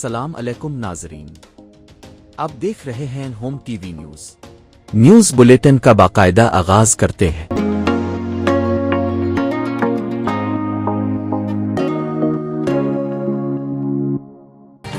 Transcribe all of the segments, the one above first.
अस्सलाम अलैकुम नाजरीन, आप देख रहे हैं होम टीवी न्यूज़ बुलेटिन का बाकायदा आगाज करते हैं।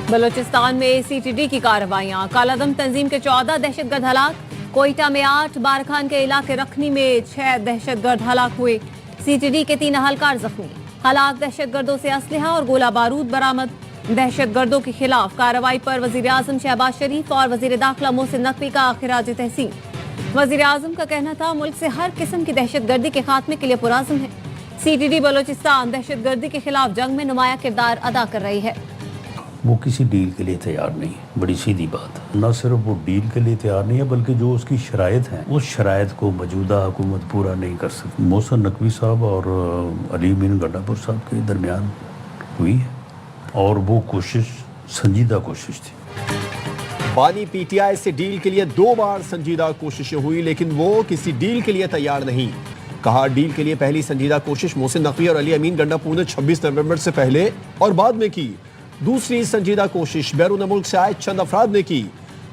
बलूचिस्तान में सीटीडी की कार्रवाइयां, कालादम तंजीम के 14 दहशतगर्द हलाक, कोयटा में 8, बारखान के इलाके रखनी में 6 दहशतगर्द हलाक हुए, सीटीडी के 3 अहलकार जख्मी, हलाक दहशतगर्दों से असलहा और गोला बारूद बरामद। दहशतगर्दों के खिलाफ कार्रवाई पर वजीर आजम शहबाज शरीफ और वजीर दाखिला मोहसिन नकवी का खिराज तहसीन। वजीर आजम का कहना था मुल्क से हर किस्म की दहशतगर्दी के खात्मे के लिए पुराज़म है। सीटीडी बलूचिस्तान दहशतगर्दी के खिलाफ जंग में नुमाया किरदार अदा कर रही है। वो किसी डील के लिए तैयार नहीं है, बड़ी सीधी बात है। न सिर्फ वो डील के लिए तैयार नहीं है बल्कि जो उसकी शराइत हैं उस शराइत को मौजूदा हुकूमत पूरा नहीं कर सकती। मोहसिन नकवी साहब और अली अमीन गंडापुर साहब के दरमियान हुई है और वो कोशिश संजीदा कोशिश थी। बानी पीटीआई से डील के लिए 2 बार संजीदा कोशिशें हुई लेकिन वो किसी डील के लिए तैयार नहीं। कहा डील के लिए पहली संजीदा कोशिश मोहसिन नकवी और अली अमीन गंडापुर ने 26 नवंबर से पहले और बाद में की। दूसरी संजीदा कोशिश बैरून मुल्क से आए चंद अफराद ने की।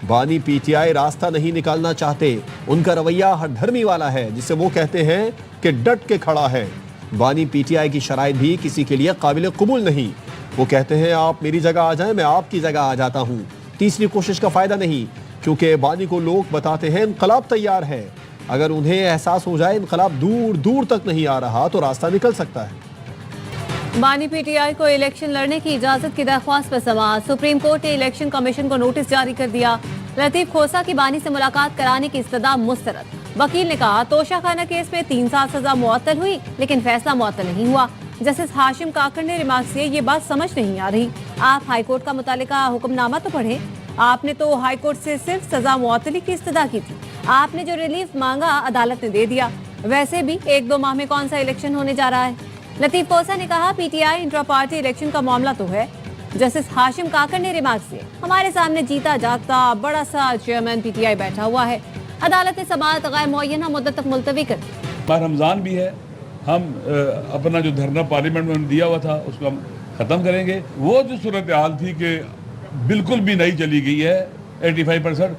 बानी पीटीआई रास्ता नहीं निकालना चाहते, उनका रवैया हरधर्मी वाला है जिसे वो कहते हैं कि डट के खड़ा है। बानी पीटीआई की शराइत भी किसी के लिए काबिल कबूल नहीं। वो कहते हैं आप मेरी जगह आ जाएं, मैं आपकी जगह आ जाता हूँ। तीसरी कोशिश का फायदा नहीं क्योंकि बानी को लोग बताते हैं इनकलाब तैयार है। अगर उन्हें एहसास हो जाए इनकलाब दूर दूर तक नहीं आ रहा तो रास्ता निकल सकता है। बानी पीटीआई को इलेक्शन लड़ने की इजाजत की दरख्वास्त पर समाअत, सुप्रीम कोर्ट ने इलेक्शन कमीशन को नोटिस जारी कर दिया। लतीफ खोसा की बानी से मुलाकात कराने की इस्तदा मुस्तरद। वकील ने कहा तोशा खाना केस में 3 साल सजा मुअत्तल हुई लेकिन फैसला मुअत्तल नहीं हुआ। जस्टिस हाशिम काकड़ ने रिमार्क से ये बात समझ नहीं आ रही, आप हाईकोर्ट का मुतालिका हुक्मनामा तो पढ़े। आपने तो हाईकोर्ट से सिर्फ सजा मुअत्तली की इस्तदा की थी, आपने जो रिलीफ मांगा अदालत ने दे दिया। वैसे भी 1-2 माह में कौन सा इलेक्शन होने जा रहा है। लतीफ खोसा ने कहा पीटीआई इंट्रा पार्टी इलेक्शन का मामला तो है। जस्टिस हाशिम काकड़ ने रिमार्क से हमारे सामने जीता जागता बड़ा सा चेयरमैन पीटीआई बैठा हुआ है। अदालत ने समाअत गैर मुअय्यना मुद्दत तक मुलतवी कर दी। रमजान भी है, हम अपना जो धरना पार्लियामेंट में दिया हुआ था उसको हम ख़त्म करेंगे। वो जो सूरत हाल थी कि बिल्कुल भी नहीं चली गई है 85%,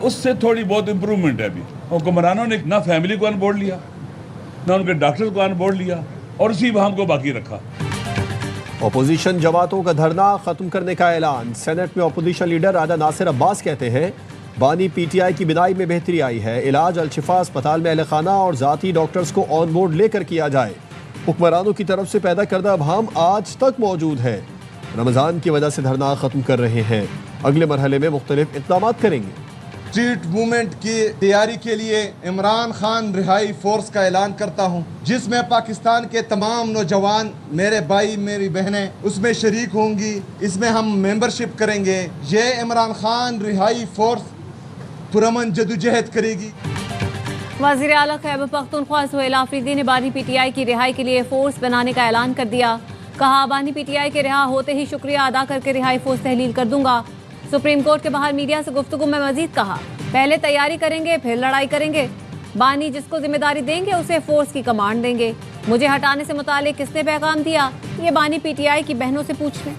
उससे थोड़ी बहुत इम्प्रूवमेंट है। अभी हुक्मरानों ने ना फैमिली को ऑन बोर्ड लिया ना उनके डॉक्टर को ऑन बोर्ड लिया और उसी वहां को बाकी रखा। अपोजिशन जमातों का धरना खत्म करने का ऐलान। सेनेट में अपोजिशन लीडर राजा नासिर अब्बास कहते हैं बानी पीटीआई की बिदाई में बेहतरी आई है। इलाज अल-शिफा अस्पताल में अहल खाना और जाती डॉक्टर्स को ऑन बोर्ड लेकर किया जाए। हुक्मरानों की तरफ से पैदा करदा अभाम आज तक मौजूद है। रमजान की वजह से धरना खत्म कर रहे हैं, अगले मरहले में मुख्तलिफ इक़दाम करेंगे। स्ट्रीट मूवमेंट की तैयारी के लिए इमरान खान रिहाई फोर्स का ऐलान करता हूँ जिसमें पाकिस्तान के तमाम नौजवान मेरे भाई मेरी बहनें उसमें शरीक होंगी। इसमें हम मेंबरशिप करेंगे। ये इमरान खान रिहाई फोर्स पुरअमन जदोजहद करेगी। वज़ीर आला खैबर पख्तूनख्वा सुहेल आफरीदी ने बानी पीटीआई की रिहाई के लिए फोर्स बनाने का ऐलान कर दिया। कहा बानी पीटीआई के रिहा होते ही शुक्रिया अदा करके रिहाई फोर्स तहलील कर दूंगा। सुप्रीम कोर्ट के बाहर मीडिया से गुफ्तगू में मजीद कहा पहले तैयारी करेंगे फिर लड़ाई करेंगे। बानी जिसको जिम्मेदारी देंगे उसे फोर्स की कमांड देंगे। मुझे हटाने से मुतालिक किसने पैगाम दिया ये बानी पीटीआई की बहनों से पूछ लें।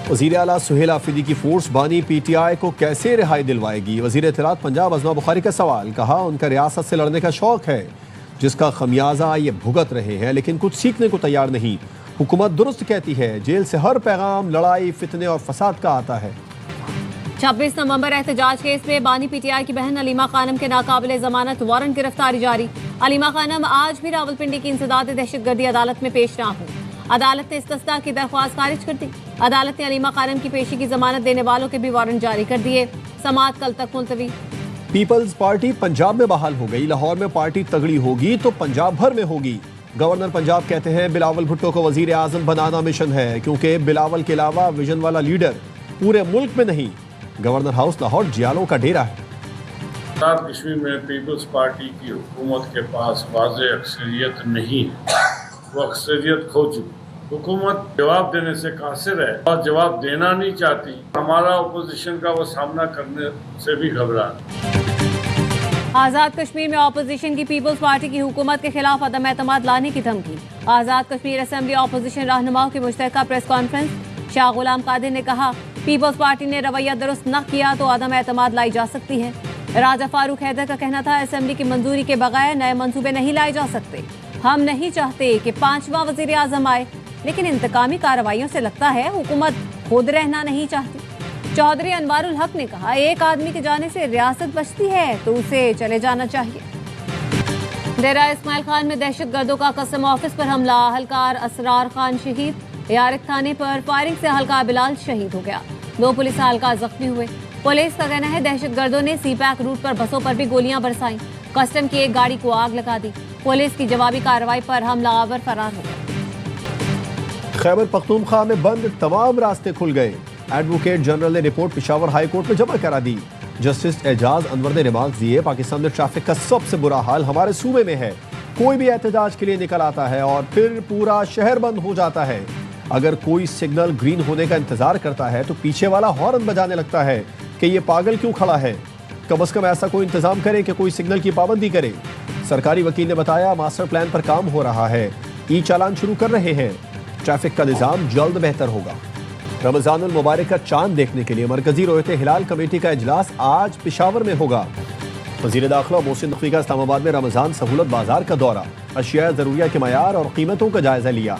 वज़ीर आला सुहेल आफरीदी की फोर्स बानी पीटीआई को कैसे रिहाई दिलवाएगी। वज़ीर इत्तलात पंजाब अज़मा बुखारी का सवाल। कहा उनका रियासत से लड़ने का शौक है जिसका खमियाजा ये भुगत रहे हैं लेकिन कुछ सीखने को तैयार नहीं। हुकूमत दुरुस्त कहती है जेल से हर पैगाम लड़ाई फितने और फसाद का आता है। 26 नवंबर एहतजाज केस में बानी पीटीआई की बहन अलीमा खानम के नाकाबिले जमानत वारंट गिरफ्तारी जारी। अलीमा खानम आज भी रावलपिंडी की इंसदाद दहशतगर्दी अदालत में पेश ना हो। अदालत ने इस्तिस्ना की दरख्वास्त खारिज कर दी। अदालत ने अलीमा खानम की पेशी की जमानत देने वालों के भी वारंट जारी कर दिए। समाअत कल तक मुलतवी। पीपल्स पार्टी पंजाब में बहाल हो गई। लाहौर में पार्टी तगड़ी होगी तो पंजाब भर में होगी। गवर्नर पंजाब कहते हैं बिलावल भुट्टो को वजीर आजम बनाना मिशन है क्योंकि बिलावल के अलावा विजन वाला लीडर पूरे मुल्क में नहीं। गवर्नर हाउस लाहौर जियालों का डेरा है। कश्मीर में पीपल्स पार्टी की हुकूमत के पास वाज़ेह अक्सरियत नहीं है, वो अक्सरियत खो चुकी। हुकूमत जवाब देने से कासिर है और जवाब देना नहीं चाहती। हमारा अपोजिशन का वो सामना करने से भी घबरा। आज़ाद कश्मीर में अपोजिशन की पीपल्स पार्टी की हुकूमत के खिलाफ अदम एतमाद लाने की धमकी। आज़ाद कश्मीर असेंबली अपोजिशन रहनुमाओं की मुश्तरका प्रेस कॉन्फ्रेंस। शाह गुलाम कादिर ने कहा, पीपल्स पार्टी ने रवैया दुरुस्त न किया तो अदम एतमाद लाई जा सकती है। राजा फारूक हैदर का कहना था, असेंबली की मंजूरी के बगैर नए मंसूबे नहीं लाए जा सकते। हम नहीं चाहते कि 5वां वजीर आजम आए, लेकिन इंतकामी कार्रवाइयों से लगता है हुकूमत खुद रहना नहीं चाहती। चौधरी अनवारुल हक ने कहा, एक आदमी के जाने से रियासत बचती है तो उसे चले जाना चाहिए। डेरा इस्माइल खान में दहशतगर्दों का कस्टम ऑफिस पर हमला, हल्कार असरार खान शहीद। यारिक थाने पर फायरिंग से हल्का बिलाल शहीद हो गया, 2 पुलिस हल्का जख्मी हुए। पुलिस का कहना है दहशतगर्दों ने सीपैक रूट पर बसों पर भी गोलियां बरसाई, कस्टम की एक गाड़ी को आग लगा दी। पुलिस की जवाबी कार्रवाई पर हमलावर फरार हो गए। खैबर पख्तूनख्वा में बंद तमाम रास्ते खुल गए। एडवोकेट जनरल ने रिपोर्ट पेशावर हाई कोर्ट में जमा करा दी। जस्टिस एजाज अनवर ने रिमार्क दिए, पाकिस्तान में ट्रैफिक का सबसे बुरा हाल हमारे सूबे में है। कोई भी एहतजाज के लिए निकल आता है और फिर पूरा शहर बंद हो जाता है। अगर कोई सिग्नल ग्रीन होने का इंतजार करता है तो पीछे वाला हॉर्न बजाने लगता है कि ये पागल क्यों खड़ा है। कम से कम ऐसा कोई इंतजाम करे कि कोई सिग्नल की पाबंदी करे। सरकारी वकील ने बताया, मास्टर प्लान पर काम हो रहा है, ई चालान शुरू कर रहे हैं। ट्रैफिक का निजाम जल्द बेहतर होगा। रमजानुल मुबारक का चांद देखने के लिए मरकजी रोयते हिलाल कमेटी का इजलास आज पेशावर में होगा। वज़ीर दाखिला मोहसिन नकवी का इस्लामाबाद में रमजान सहूलत बाजार का दौरा, अशिया ज़रूरिया के मयार और कीमतों का जायजा लिया।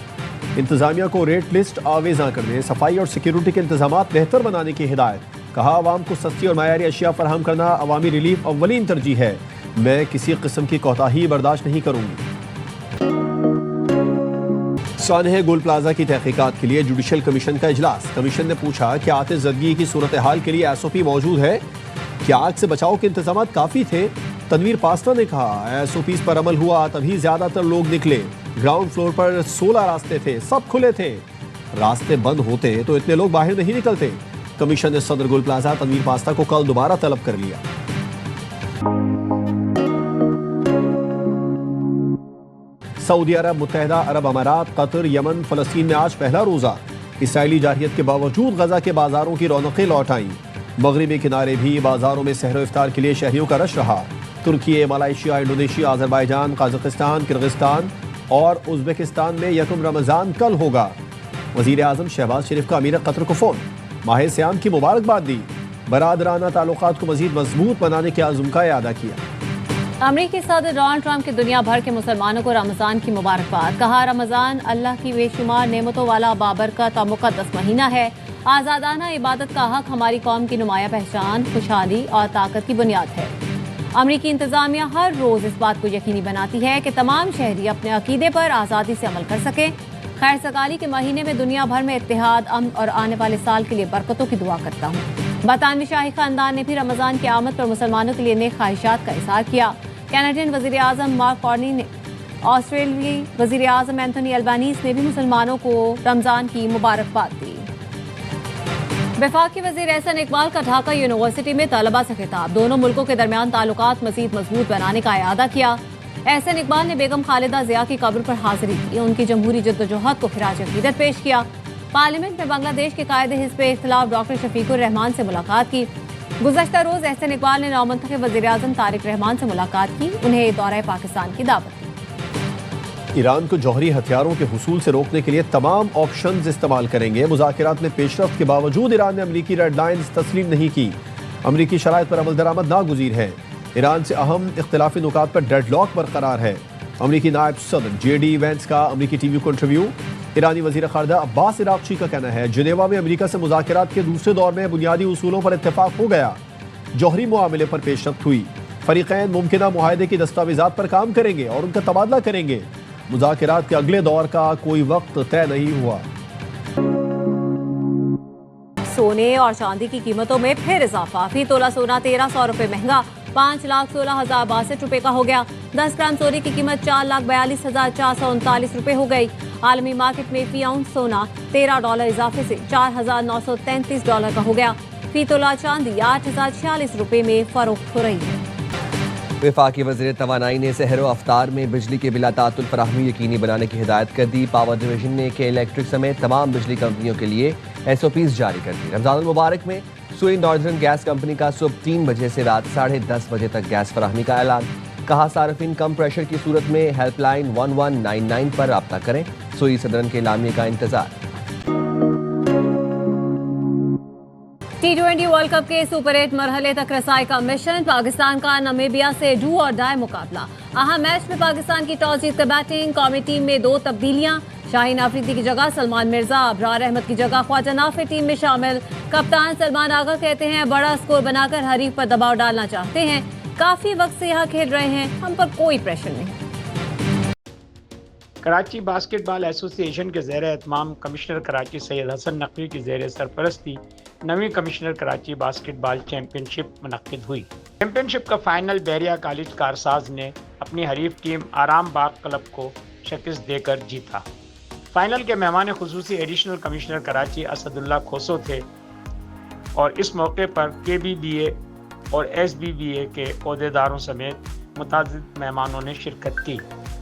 इंतजामिया को रेट लिस्ट आवेज़ा करने, सफाई और सिक्योरिटी के इंतजाम बेहतर बनाने की हिदायत। कहा, आवाम को सस्ती और मयारी अशिया फराहम करना अवामी रिलीफ अव्वलीन तरजीह है। मैं किसी किस्म की कोताही बर्दाश्त नहीं करूंगी। सानह गोल प्लाजा की तहकीकात के लिए जुडिशल कमीशन का इजलास। कमीशन ने पूछा कि आतिशज़दगी की सूरत हाल के लिए SOP मौजूद है, क्या आग से बचाव के इंतजाम काफ़ी थे। तनवीर पास्ता ने कहा, SOPs पर अमल हुआ तभी ज़्यादातर लोग निकले। ग्राउंड फ्लोर पर 16 रास्ते थे, सब खुले थे। रास्ते बंद होते तो इतने लोग बाहर नहीं निकलते। कमीशन ने सदर गोल प्लाजा तनवीर पास्ता को कल दोबारा तलब कर लिया। सऊदी अरब, मुत्तहिदा अरब अमारात, कतर, यमन, फलस्तीन में आज पहला रोजा। इसराइली जारहियत के बावजूद गजा के बाजारों की रौनकें लौट आईं। मगरिबी किनारे भी बाजारों में सहरो इफ्तार के लिए शहरियों का रश रहा। Turkey, Malaysia, Indonesia, Azerbaijan, Kazakhstan, Kyrgyzstan और उज़्बेकिस्तान में यकम रमजान कल होगा। वज़ीर आज़म शहबाज शरीफ का अमीर कतर को फ़ोन, माह सियाम की मुबारकबाद दी। बरादराना ताल्लुकात को मज़ीद मजबूत बनाने के आज़म का अदा किया। अमरीकी सदर डोनाल्ड ट्रंप की दुनिया भर के मुसलमानों को रमज़ान की मुबारकबाद। कहा, रमज़ान अल्लाह की बेशुमार नेमतों वाला बाबरकत और मुक़द्दस महीना है। आज़ादाना इबादत का हक हमारी कौम की नुमाया पहचान, खुशहाली और ताकत की बुनियाद है। अमरीकी इंतज़ामिया हर रोज़ इस बात को यकीनी बनाती है कि तमाम शहरी अपने अकीदे पर आज़ादी से अमल कर सकें। खैर सगाली के महीने में दुनिया भर में इत्तेहाद, अमन और आने वाले साल के लिए बरकतों की दुआ करता हूँ। बरतानवी शाही खानदान ने भी रमज़ान की आमद पर मुसलमानों के लिए नेक ख्वाहिशात का इज़हार किया। कैनेडियन वज़ीर आज़म मार्क कार्नी ने, ऑस्ट्रेलियाई वज़ीर आज़म एंथनी अल्बानीज़ ने भी मुसलमानों को रमज़ान की मुबारकबाद दी। वफाकी वज़ीर एहसन इकबाल का ढाका यूनिवर्सिटी में तलबा से खिताब। दोनों मुल्कों के दरमियान ताल्लुकात मज़ीद मजबूत बनाने का इरादा किया। एहसन इकबाल ने बेगम खालिदा ज़िया की कब्र पर हाजिरी की, उनकी जमहूरी जद्दोजहद को खिराज अक़ीदत पेश किया। पार्लियामेंट में बांग्लादेश के कायदे हिज़्ब इख्तिलाफ डॉक्टर शफीकुर रहमान से मुलाकात की। गुज़श्ता रोज़ एहसन इकबाल ने नौमंतखब वज़ीर आज़म तारिक रहमान से मुलाकात की, उन्हें दौरे पाकिस्तान की दावत दी। ईरान को जौहरी हथियारों के हुसूल से रोकने के लिए तमाम ऑप्शंस इस्तेमाल करेंगे। मुज़ाकिरात में पेशरफ्त के बावजूद ईरान ने अमरीकी रेड लाइन्स तस्लीम नहीं की। अमरीकी शराइत पर अमल दरामद नागुज़ीर है। ईरान से अहम इख्तिलाफी नुकात पर डेडलॉक बरकरार है। अमरीकी नायब सदर JD वैंस का अमरीकी TV को इंटरव्यू। ईरानी वज़ीर ख़ारजा अब्बास इराक़ची का कहना है, जिनेवा में अमरीका से मुज़ाकिरात के दूसरे दौर में बुनियादी उसूलों पर इत्तेफाक हो गया। जौहरी मुआमले पर पेशरफ्त हुई। फ़रीक़ैन मुमकिना मुआहदे की दस्तावेज़ात पर काम करेंगे और उनका तबादला करेंगे। मुज़ाकिरात के अगले दौर का कोई वक्त तय नहीं हुआ। सोने और चांदी की कीमतों में फिर इजाफा। फी तोला सोना 1300 रुपए महंगा, 5,16,062 रुपए का हो गया। 10 ग्राम सोने की कीमत 4,42,439 रुपए हो गई। आलमी मार्केट में फी आउंस सोना $13 इजाफे से $4,933 का हो गया। फी तोला चांदी 8,046 रुपए में फरोख्त हो रही है। वफाकी वज़ीर तवानाई ने सहर अफ्तार में बिजली के बिला तातुल फराहमी यकीनी बनाने की हिदायत कर दी। पावर डिवीजन ने के इलेक्ट्रिक समेत तमाम बिजली कंपनियों के लिए SOPs जारी कर दी। रमज़ान मुबारक में सुई नॉर्दर्न गैस कंपनी का सुबह 3 बजे से रात 10:30 बजे तक गैस फराहमी का ऐलान। कहा, सार्फिन कम प्रेशर की सूरत में हेल्पलाइन 1199 पर रब्ता करें। सुई सदरन के एलामिया का इंतजार। T20 वर्ल्ड कप के सुपर 8 मरहले तक रसाई का मिशन, पाकिस्तान का नामीबिया से डू और डाई मुकाबला। अहम मैच में पाकिस्तान की टॉस जीतकर बैटिंग, कौमी टीम में 2 तब्दीलियां, शाहीन आफरीदी की जगह सलमान मिर्जा, अबरार अहमद की जगह ख्वाजा नाफिर टीम में शामिल। कप्तान सलमान आगा कहते हैं बड़ा स्कोर बनाकर हरीफ पर दबाव डालना चाहते हैं, काफी वक्त से यहाँ खेल रहे हैं, हम पर कोई प्रेशर नहीं। कराची बास्केटबॉल एसोसिएशन के ज़ेर एहतमाम कमिश्नर कराची सैयद हसन नकवी की ज़ेर सरपरस्ती नवीं कमिश्नर कराची बास्केटबॉल चैम्पियनशिप मुनक्किद हुई। चैम्पियनशिप का फाइनल बहरिया कॉलेज कारसाज ने अपनी हरीफ टीम आराम बाग क्लब को शिकस्त देकर जीता। फाइनल के मेहमान खुसूसी एडिशनल कमिश्नर कराची असदुल्ला खोसो थे और इस मौके पर KBBA और SBBA के ओहदेदारों समेत मुताज़िद मेहमानों ने शिरकत की।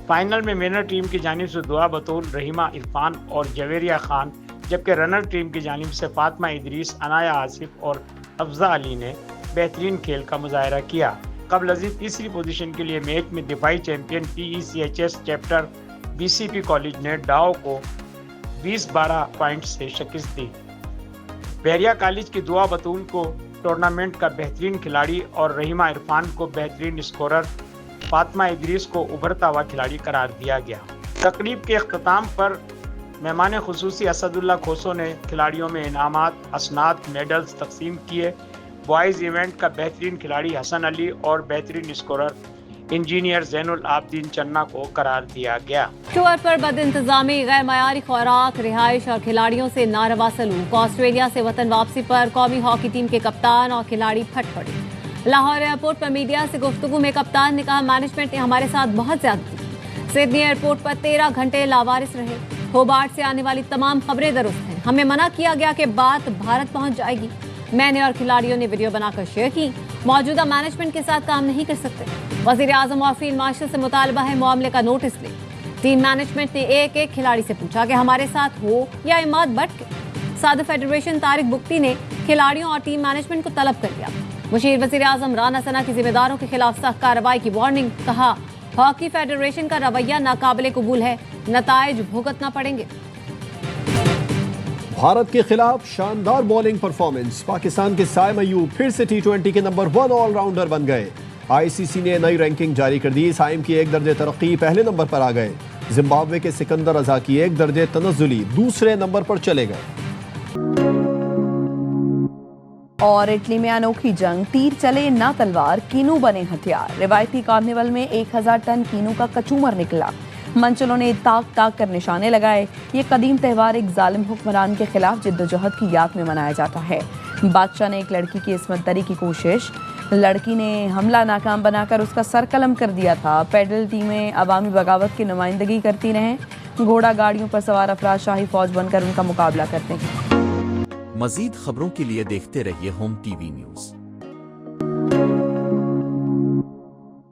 फाइनल में विनर टीम की जानिब से दुआ बतूल, रहीमा इरफान और जवेरिया खान, जबकि रनर टीम की जानिब से फातिमा इदरीस, अनाया आसिफ और अफजा अली ने बेहतरीन खेल का मुजाहरा किया। कबल अज़ीज़ तीसरी पोजीशन के लिए मैच में दिफाई champion PECHS chapter BCP college ने डाओ को 20-12 पॉइंट्स से शिकस्त दी। बहरिया कॉलेज की दुआ बतूल को टूर्नामेंट का बेहतरीन खिलाड़ी और रहीमा इरफान को बेहतरीन स्कोरर, फातिमा इदरीस को उभरता हुआ खिलाड़ी करार दिया गया। तकरीब के अख्ताम पर मेहमान खुसूसी असदुल्ला खोसो ने खिलाड़ियों में इनामात, असनाद, मेडल्स तकसीम किए। बॉयज़ इवेंट का बेहतरीन खिलाड़ी हसन अली और बेहतरीन स्कोरर इंजीनियर ज़ैनुल आबदीन चन्ना को करार दिया गया। टूर पर बदइंतजामी, गैर मयारी खुराक, रिहाइश और खिलाड़ियों से नारवा सलूक। ऑस्ट्रेलिया से वतन वापसी पर कौमी हॉकी टीम के कप्तान और खिलाड़ी फट पड़े। लाहौर एयरपोर्ट पर मीडिया से गुफ्तगू में कप्तान ने कहा, मैनेजमेंट ने हमारे साथ बहुत ज्यादती की। सिडनी एयरपोर्ट पर 13 घंटे लावारिस रहे। होबार्ट से आने वाली तमाम खबरें दुरुस्त हैं। हमें मना किया गया कि बात भारत पहुंच जाएगी। मैंने और खिलाड़ियों ने वीडियो बनाकर शेयर की। मौजूदा मैनेजमेंट के साथ काम नहीं कर सकते। वज़ीर आज़म और फील्ड मार्शल से मुतालबा है मामले का नोटिस ले। टीम मैनेजमेंट ने एक खिलाड़ी से पूछा कि हमारे साथ हो या इमाद बट के। सदर फेडरेशन तारिक बुख्ती ने खिलाड़ियों और टीम मैनेजमेंट को तलब कर दिया। मुशीर वज़ीर आज़म राना सना की जिम्मेदारों के खिलाफ सख्त कार्रवाई की वार्निंग। कहा, हॉकी फेडरेशन का रवैया नाकाबिले कबूल है, नताइज भुगतना पड़ेंगे। भारत के खिलाफ शानदार बॉलिंग परफॉर्मेंस, पाकिस्तान के साइम अयूब फिर से T20 के नंबर 1 ऑलराउंडर बन गए। ICC ने नई रैंकिंग जारी कर दी। साइम की 1 दर्जे तरक्की, पहले नंबर पर आ गए। जिम्बाब्वे के सिकंदर रजा की 1 दर्जे तनज़्ज़ुली, दूसरे नंबर पर चले गए। और इटली में अनोखी जंग, तीर चले ना तलवार, कीनू बने हथियार। रिवायती कार्निवल में 1000 टन कीनू का कचूमर निकला। मंचलों ने ताक ताक कर निशाने लगाए। ये कदीम त्यौहार एक जालिम हुक्मरान के खिलाफ जिद्दोजहद की याद में मनाया जाता है। बादशाह ने एक लड़की की इस्मत दरी की कोशिश, लड़की ने हमला नाकाम बनाकर उसका सर कलम कर दिया था। पैडल टीमें अवामी बगावत की नुमाइंदगी करती रहें। घोड़ा गाड़ियों पर सवार अफराद शाही फौज बनकर उनका मुकाबला करते हैं। मजीद खबरों के लिए देखते रहिए होम TV न्यूज़।